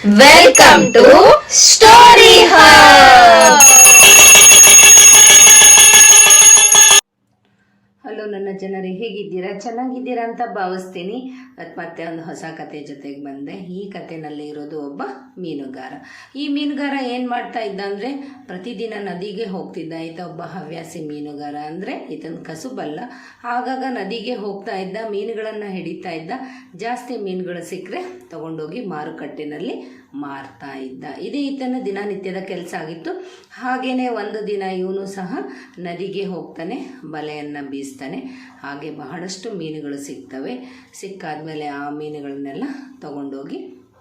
Welcome to Story Hub. Hello ನನ್ನ ಜನರೇ, ಹೇಗಿದ್ದೀರಾ? ಚೆನ್ನಾಗಿದ್ದೀರಾ ಅಂತ ಭಾವಿಸ್ತೀನಿ. ಮತ್ತೆ ಒಂದು ಹೊಸ ಕತೆ ಜೊತೆಗೆ ಬಂದೆ. ಈ ಕತೆನಲ್ಲಿ ಇರೋದು ಒಬ್ಬ ಮೀನುಗಾರ. ಈ ಮೀನುಗಾರ ಏನು ಮಾಡ್ತಾ ಇದ್ದ ಅಂದರೆ, ಪ್ರತಿದಿನ ನದಿಗೆ ಹೋಗ್ತಿದ್ದ. ಈತ ಒಬ್ಬ ಹವ್ಯಾಸಿ ಮೀನುಗಾರ. ಅಂದರೆ ಈತನ ಕಸುಬಲ್ಲ. ಆಗಾಗ ನದಿಗೆ ಹೋಗ್ತಾ ಇದ್ದ, ಮೀನುಗಳನ್ನು ಹಿಡಿತಾ ಇದ್ದ. ಜಾಸ್ತಿ ಮೀನುಗಳು ಸಿಕ್ಕರೆ ತಗೊಂಡೋಗಿ ಮಾರುಕಟ್ಟೆನಲ್ಲಿ ಮಾರ್ತಾ ಇದ್ದ. ಇದೇ ಈತನ ದಿನನಿತ್ಯದ ಕೆಲಸ ಆಗಿತ್ತು. ಹಾಗೆಯೇ ಒಂದು ದಿನ ಇವನು ಸಹ ನದಿಗೆ ಹೋಗ್ತಾನೆ, ಬಲೆಯನ್ನು ಬೀಸ್ತಾನೆ. ಹಾಗೆ ಬಹಳಷ್ಟು ಮೀನುಗಳು ಸಿಗ್ತವೆ. ಸಿಕ್ಕಾದ್ಮೇಲೆ ಆ ಮೀನುಗಳನ್ನೆಲ್ಲ ತಗೊಂಡೋಗಿ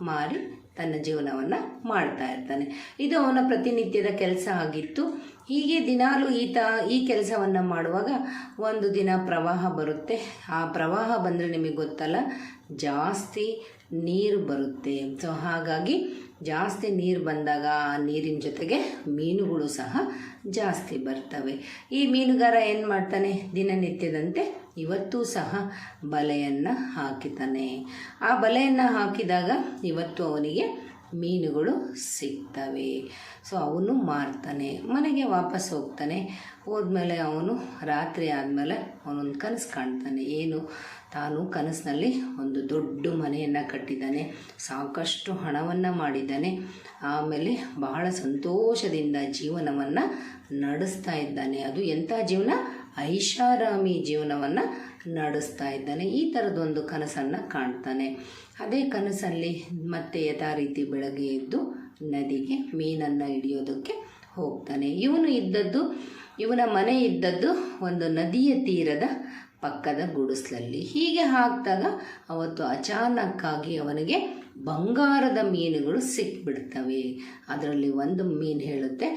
ಮಾರಿ ತನ್ನ ಜೀವನವನ್ನು ಮಾಡ್ತಾ ಇರ್ತಾನೆ. ಇದು ಅವನ ಪ್ರತಿನಿತ್ಯದ ಕೆಲಸ ಆಗಿತ್ತು. ಹೀಗೆ ದಿನಾಲೂ ಈತ ಈ ಕೆಲಸವನ್ನು ಮಾಡುವಾಗ ಒಂದು ದಿನ ಪ್ರವಾಹ ಬರುತ್ತೆ. ಆ ಪ್ರವಾಹ ಬಂದರೆ ನಿಮಗೆ ಗೊತ್ತಲ್ಲ, ಜಾಸ್ತಿ ನೀರು ಬರುತ್ತೆ. ಸೊ ಹಾಗಾಗಿ ಜಾಸ್ತಿ ನೀರು ಬಂದಾಗ ಆ ನೀರಿನ ಜೊತೆಗೆ ಮೀನುಗಳು ಸಹ ಜಾಸ್ತಿ ಬರ್ತವೆ. ಈ ಮೀನುಗಾರ ಏನು ಮಾಡ್ತಾನೆ, ದಿನನಿತ್ಯದಂತೆ ಇವತ್ತೂ ಸಹ ಬಲೆಯನ್ನು ಹಾಕಿತಾನೆ. ಆ ಬಲೆಯನ್ನು ಹಾಕಿದಾಗ ಇವತ್ತು ಅವನಿಗೆ ಮೀನುಗಳು ಸಿಗ್ತವೆ. ಸೊ ಅವನು ಮಾರ್ತಾನೆ, ಮನೆಗೆ ವಾಪಸ್ ಹೋಗ್ತಾನೆ. ಹೋದ್ಮೇಲೆ ಅವನು ರಾತ್ರಿ ಆದಮೇಲೆ ಅವನೊಂದು ಕನಸು ಕಾಣ್ತಾನೆ. ಏನು, ತಾನು ಕನಸಿನಲ್ಲಿ ಒಂದು ದೊಡ್ಡ ಮನೆಯನ್ನು ಕಟ್ಟಿದ್ದಾನೆ, ಸಾಕಷ್ಟು ಹಣವನ್ನು ಮಾಡಿದ್ದಾನೆ, ಆಮೇಲೆ ಬಹಳ ಸಂತೋಷದಿಂದ ಜೀವನವನ್ನು ನಡೆಸ್ತಾ ಇದ್ದಾನೆ. ಅದು ಎಂಥ ಜೀವನ, ಐಷಾರಾಮಿ ಜೀವನವನ್ನು ನಡೆಸ್ತಾ ಇದ್ದಾನೆ. ಈ ಥರದೊಂದು ಕನಸನ್ನು ಕಾಣ್ತಾನೆ. ಅದೇ ಕನಸಲ್ಲಿ ಮತ್ತೆ ಯಥಾ ರೀತಿ ಬೆಳಗ್ಗೆ ಎದ್ದು ನದಿಗೆ ಮೀನನ್ನು ಹಿಡಿಯೋದಕ್ಕೆ ಹೋಗ್ತಾನೆ. ಇವನ ಮನೆ ಇದ್ದದ್ದು ಒಂದು ನದಿಯ ತೀರದ ಪಕ್ಕದ ಗುಡಿಸಲಲ್ಲಿ. ಹೀಗೆ ಹಾಕಿದಾಗ ಅವತ್ತು ಅಚಾನಕ್ಕಾಗಿ ಅವನಿಗೆ ಬಂಗಾರದ ಮೀನುಗಳು ಸಿಕ್ಬಿಡ್ತವೆ. ಅದರಲ್ಲಿ ಒಂದು ಮೀನು ಹೇಳುತ್ತೆ,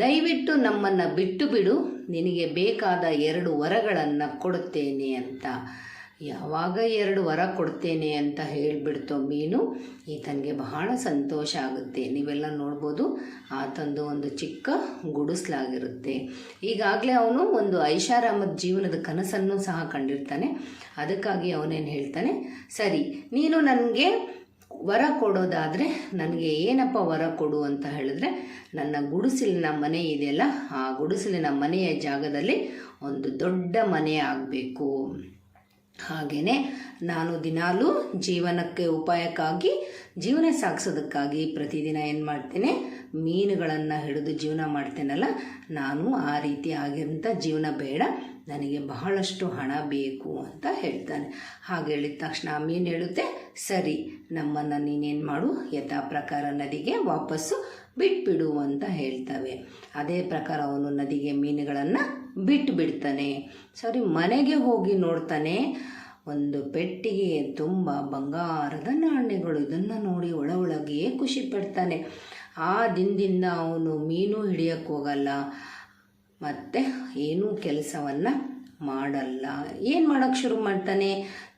ದಯವಿಟ್ಟು ನಮ್ಮನ್ನು ಬಿಟ್ಟು ಬಿಡು, ನಿನಗೆ ಬೇಕಾದ 2 ವರಗಳನ್ನು ಕೊಡುತ್ತೇನೆ ಅಂತ. ಯಾವಾಗ 2 ವರ ಕೊಡ್ತೇನೆ ಅಂತ ಹೇಳಿಬಿಡ್ತೋ ಮೀನು, ಈತನಿಗೆ ಬಹಳ ಸಂತೋಷ ಆಗುತ್ತೆ. ನೀವೆಲ್ಲ ನೋಡ್ಬೋದು, ಆತಂದು ಒಂದು ಚಿಕ್ಕ ಗುಡಿಸ್ಲಾಗಿರುತ್ತೆ. ಈಗಾಗಲೇ ಅವನು ಒಂದು ಐಷಾರಾಮದ ಜೀವನದ ಕನಸನ್ನು ಸಹ ಕಂಡಿರ್ತಾನೆ. ಅದಕ್ಕಾಗಿ ಅವನೇನು ಹೇಳ್ತಾನೆ, ಸರಿ, ನೀನು ನನಗೆ ವರ ಕೊಡೋದಾದರೆ ನನಗೆ ಏನಪ್ಪ ವರ ಕೊಡು ಅಂತ ಹೇಳಿದ್ರೆ, ನನ್ನ ಗುಡಿಸಲಿನ ಮನೆ ಇದೆಯಲ್ಲ, ಆ ಗುಡಿಸಲಿನ ಮನೆಯ ಜಾಗದಲ್ಲಿ ಒಂದು ದೊಡ್ಡ ಮನೆ ಆಗಬೇಕು. ಹಾಗೆಯೇ ನಾನು ದಿನಾಲೂ ಜೀವನಕ್ಕೆ ಉಪಾಯಕ್ಕಾಗಿ, ಜೀವನ ಸಾಗಿಸೋದಕ್ಕಾಗಿ ಪ್ರತಿದಿನ ಏನು ಮಾಡ್ತೇನೆ, ಮೀನುಗಳನ್ನು ಹಿಡಿದು ಜೀವನ ಮಾಡ್ತೇನಲ್ಲ, ನಾನು ಆ ರೀತಿ ಆಗಿರೋಂಥ ಜೀವನ ಬೇಡ, ನನಗೆ ಬಹಳಷ್ಟು ಹಣ ಬೇಕು ಅಂತ ಹೇಳ್ತಾನೆ. ಹಾಗೆ ಹೇಳಿದ ತಕ್ಷಣ ಆ ಮೀನು ಹೇಳುತ್ತೆ, ಸರಿ, ನಮ್ಮನ್ನು ನೀನೇನು ಮಾಡು, ಯಥಾ ಪ್ರಕಾರ ನದಿಗೆ ವಾಪಸ್ಸು ಬಿಟ್ಬಿಡು ಅಂತ ಹೇಳ್ತವೆ. ಅದೇ ಪ್ರಕಾರ ಅವನು ನದಿಗೆ ಮೀನುಗಳನ್ನು ಬಿಡ್ತಾನೆ. ಸರಿ, ಮನೆಗೆ ಹೋಗಿ ನೋಡ್ತಾನೆ, ಒಂದು ಪೆಟ್ಟಿಗೆ ತುಂಬ ಬಂಗಾರದ ನಾಣ್ಯಗಳು. ಇದನ್ನು ನೋಡಿ ಒಳಗೆ ಖುಷಿ ಪಡ್ತಾನೆ. ಆ ದಿನದಿಂದ ಅವನು ಮೀನು ಹಿಡಿಯೋಕ್ಕೆ ಹೋಗಲ್ಲ, ಮತ್ತು ಏನೂ ಕೆಲಸವನ್ನು ಮಾಡಲ್ಲ. ಏನು ಮಾಡೋಕ್ಕೆ ಶುರು ಮಾಡ್ತಾನೆ,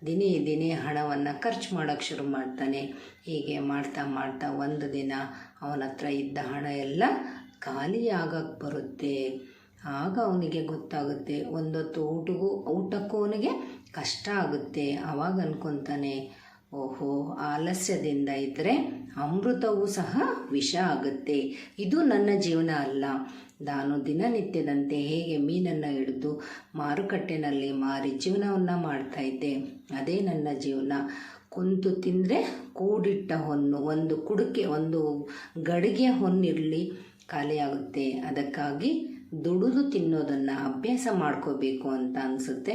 ದಿನೇ ಹಣವನ್ನು ಖರ್ಚು ಮಾಡೋಕ್ಕೆ ಶುರು ಮಾಡ್ತಾನೆ. ಹೀಗೆ ಮಾಡ್ತಾ ಒಂದು ದಿನ ಅವನ ಹತ್ರ ಇದ್ದ ಹಣ ಎಲ್ಲ ಖಾಲಿ ಆಗಕ್ಕೆ ಬರುತ್ತೆ. ಆಗ ಅವನಿಗೆ ಗೊತ್ತಾಗುತ್ತೆ, ಒಂದೊತ್ತು ಊಟಕ್ಕೂ ಅವನಿಗೆ ಕಷ್ಟ ಆಗುತ್ತೆ. ಆವಾಗ ಅನ್ಕೊತಾನೆ, ಓಹೋ, ಆಲಸ್ಯದಿಂದ ಇದ್ದರೆ ಅಮೃತವೂ ಸಹ ವಿಷ ಆಗುತ್ತೆ. ಇದು ನನ್ನ ಜೀವನ ಅಲ್ಲ. ನಾನು ದಿನನಿತ್ಯದಂತೆ ಹೇಗೆ ಮೀನನ್ನು ಹಿಡಿದು ಮಾರುಕಟ್ಟೆನಲ್ಲಿ ಮಾರಿ ಜೀವನವನ್ನು ಮಾಡ್ತಾಯಿದ್ದೆ, ಅದೇ ನನ್ನ ಜೀವನ. ಕುಂತು ತಿಂದರೆ ಕೂಡಿಟ್ಟ ಹೊನ್ನು, ಒಂದು ಕುಡಿಕೆ, ಒಂದು ಗಡಿಗೆ ಹೊನ್ನಿರಲಿ ಖಾಲಿಯಾಗುತ್ತೆ. ಅದಕ್ಕಾಗಿ ದುಡಿದು ತಿನ್ನೋದನ್ನು ಅಭ್ಯಾಸ ಮಾಡ್ಕೋಬೇಕು ಅಂತ ಅನಿಸುತ್ತೆ.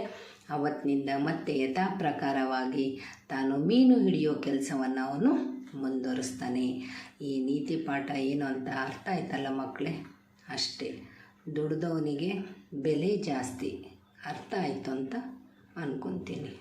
ಅವತ್ತಿನಿಂದ ಮತ್ತೆ ಯಥಾ ಪ್ರಕಾರವಾಗಿ ತಾನು ಮೀನು ಹಿಡಿಯೋ ಕೆಲಸವನ್ನು ಅವನು ಮುಂದುವರಿಸ್ತಾನೆ. ಈ ನೀತಿ ಪಾಠ ಏನು ಅಂತ ಅರ್ಥ ಆಯ್ತಲ್ಲ ಮಕ್ಕಳೇ? ಅಷ್ಟೇ, ದುಡಿದವನಿಗೆ ಬೆಲೆ ಜಾಸ್ತಿ. ಅರ್ಥ ಆಯಿತು ಅಂತ ಅಂದ್ಕೊತೀನಿ.